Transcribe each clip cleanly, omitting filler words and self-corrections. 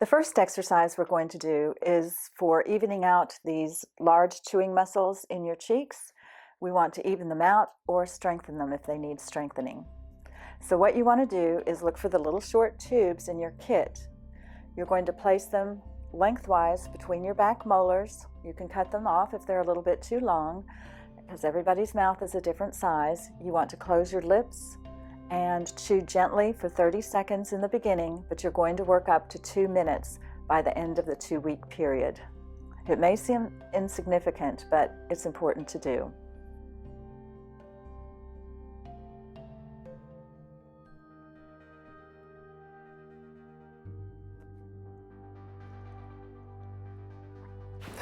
The first exercise we're going to do is for evening out these large chewing muscles in your cheeks. We want to even them out or strengthen them if they need strengthening. So what you want to do is look for the little short tubes in your kit. You're going to place them lengthwise between your back molars. You can cut them off if they're a little bit too long, because everybody's mouth is a different size. You want to close your lips and chew gently for 30 seconds in the beginning, but you're going to work up to 2 minutes by the end of the 2-week period. It may seem insignificant, but it's important to do.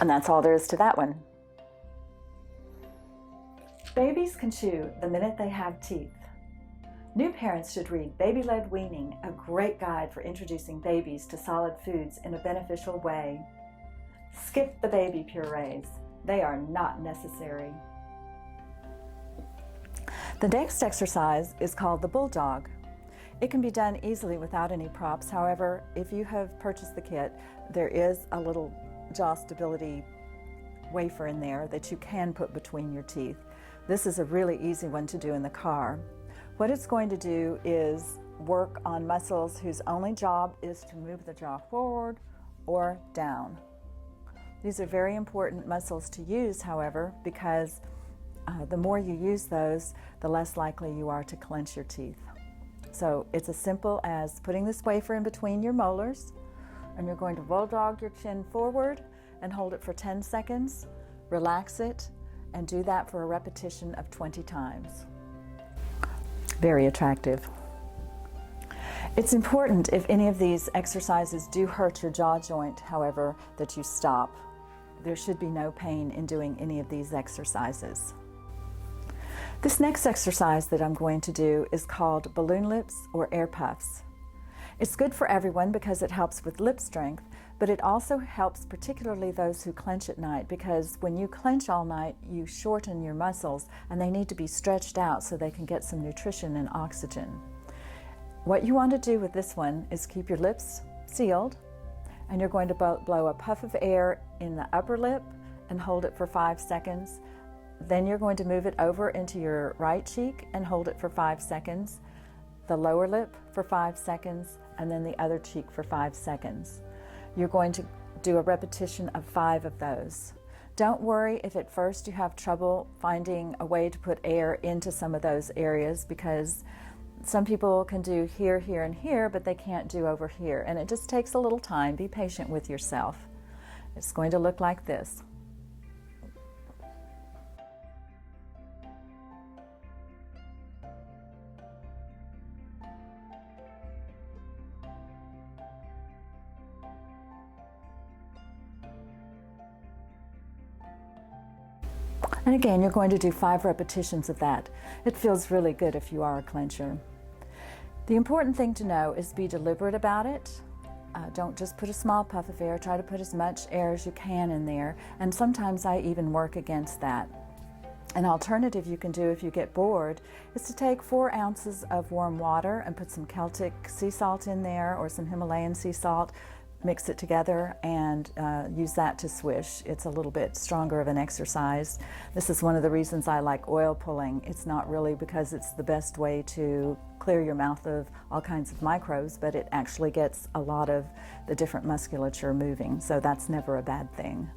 And that's all there is to that one. Babies can chew the minute they have teeth. New parents should read Baby-Led Weaning, a great guide for introducing babies to solid foods in a beneficial way. Skip the baby purees. They are not necessary. The next exercise is called the bulldog. It can be done easily without any props. However, if you have purchased the kit, there is a little jaw stability wafer in there that you can put between your teeth. This is a really easy one to do in the car. What it's going to do is work on muscles whose only job is to move the jaw forward or down. These are very important muscles to use, however, because the more you use those, the less likely you are to clench your teeth. So it's as simple as putting this wafer in between your molars, and you're going to bulldog your chin forward and hold it for 10 seconds, relax it, and do that for a repetition of 20 times. Very attractive. It's important if any of these exercises do hurt your jaw joint, however, that you stop. There should be no pain in doing any of these exercises. This next exercise that I'm going to do is called balloon lips or air puffs. It's good for everyone because it helps with lip strength, but it also helps particularly those who clench at night, because when you clench all night, you shorten your muscles and they need to be stretched out so they can get some nutrition and oxygen. What you want to do with this one is keep your lips sealed, and you're going to blow a puff of air in the upper lip and hold it for 5 seconds. Then you're going to move it over into your right cheek and hold it for 5 seconds, the lower lip for 5 seconds, and then the other cheek for 5 seconds. You're going to do a repetition of 5 of those. Don't worry if at first you have trouble finding a way to put air into some of those areas, because some people can do here, here, and here, but they can't do over here. And it just takes a little time. Be patient with yourself. It's going to look like this. And again, you're going to do 5 repetitions of that. It feels really good if you are a clencher. The important thing to know is be deliberate about it. Don't just put a small puff of air. Try to put as much air as you can in there. And sometimes I even work against that. An alternative you can do if you get bored is to take 4 ounces of warm water and put some Celtic sea salt in there or some Himalayan sea salt. Mix it together and use that to swish. It's a little bit stronger of an exercise. This is one of the reasons I like oil pulling. It's not really because it's the best way to clear your mouth of all kinds of microbes, but it actually gets a lot of the different musculature moving, so that's never a bad thing.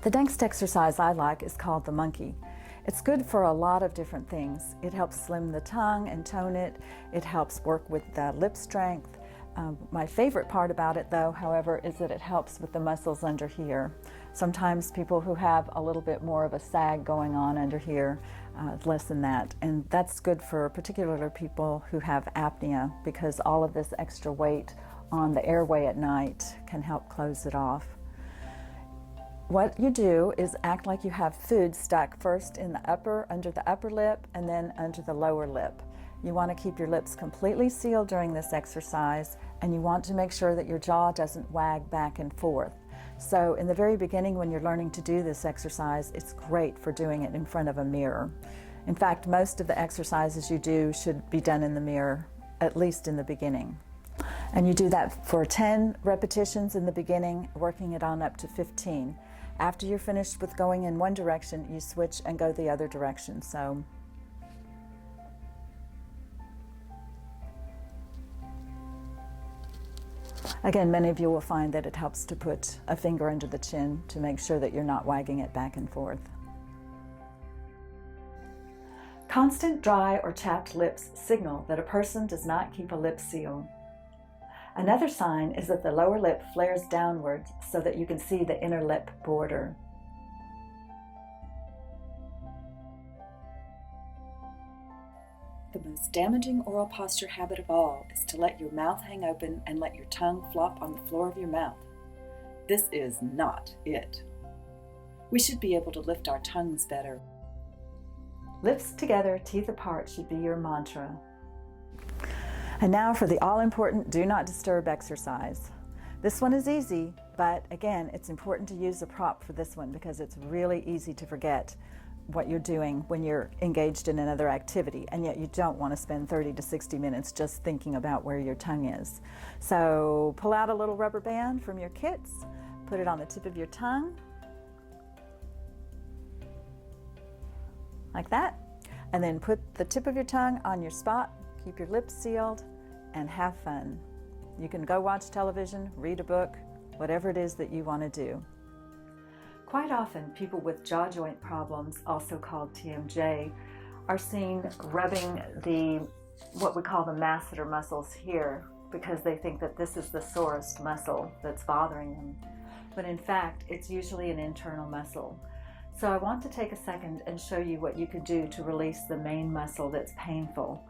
The next exercise I like is called the monkey. It's good for a lot of different things. It helps slim the tongue and tone it. It helps work with the lip strength. My favorite part about it, though, however, is that it helps with the muscles under here. Sometimes people who have a little bit more of a sag going on under here lessen that, and that's good for particularly people who have apnea, because all of this extra weight on the airway at night can help close it off. What you do is act like you have food stuck first in the under the upper lip and then under the lower lip. You want to keep your lips completely sealed during this exercise, and you want to make sure that your jaw doesn't wag back and forth. So in the very beginning, when you're learning to do this exercise, it's great for doing it in front of a mirror. In fact, most of the exercises you do should be done in the mirror, at least in the beginning. And you do that for 10 repetitions in the beginning, working it on up to 15. After you're finished with going in one direction, you switch and go the other direction. So again, many of you will find that it helps to put a finger under the chin to make sure that you're not wagging it back and forth. Constant dry or chapped lips signal that a person does not keep a lip seal. Another sign is that the lower lip flares downwards so that you can see the inner lip border. The most damaging oral posture habit of all is to let your mouth hang open and let your tongue flop on the floor of your mouth. This is not it. We should be able to lift our tongues better. Lips together, teeth apart should be your mantra. And now for the all-important do not disturb exercise. This one is easy, but again, it's important to use a prop for this one because it's really easy to forget what you're doing when you're engaged in another activity, and yet you don't want to spend 30 to 60 minutes just thinking about where your tongue is. So pull out a little rubber band from your kits, put it on the tip of your tongue, like that, and then put the tip of your tongue on your spot, keep your lips sealed, and have fun. You can go watch television, read a book, whatever it is that you want to do. Quite often, people with jaw joint problems, also called TMJ, are seen rubbing what we call the masseter muscles here because they think that this is the sorest muscle that's bothering them. But in fact, it's usually an internal muscle. So I want to take a second and show you what you can do to release the main muscle that's painful.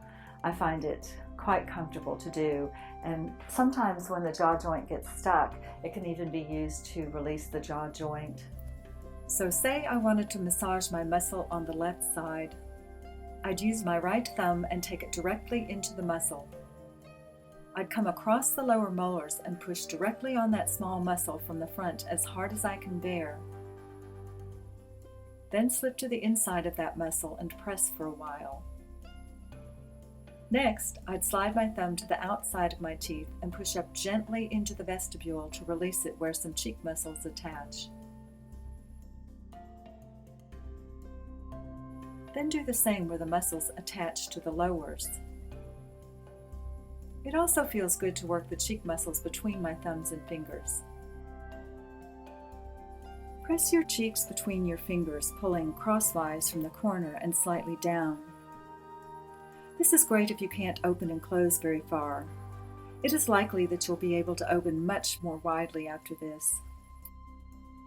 I find it quite comfortable to do, and sometimes when the jaw joint gets stuck, it can even be used to release the jaw joint. So say I wanted to massage my muscle on the left side. I'd use my right thumb and take it directly into the muscle. I'd come across the lower molars and push directly on that small muscle from the front as hard as I can bear. Then slip to the inside of that muscle and press for a while. Next, I'd slide my thumb to the outside of my teeth and push up gently into the vestibule to release it where some cheek muscles attach. Then do the same where the muscles attach to the lowers. It also feels good to work the cheek muscles between my thumbs and fingers. Press your cheeks between your fingers, pulling crosswise from the corner and slightly down. This is great if you can't open and close very far. It is likely that you'll be able to open much more widely after this.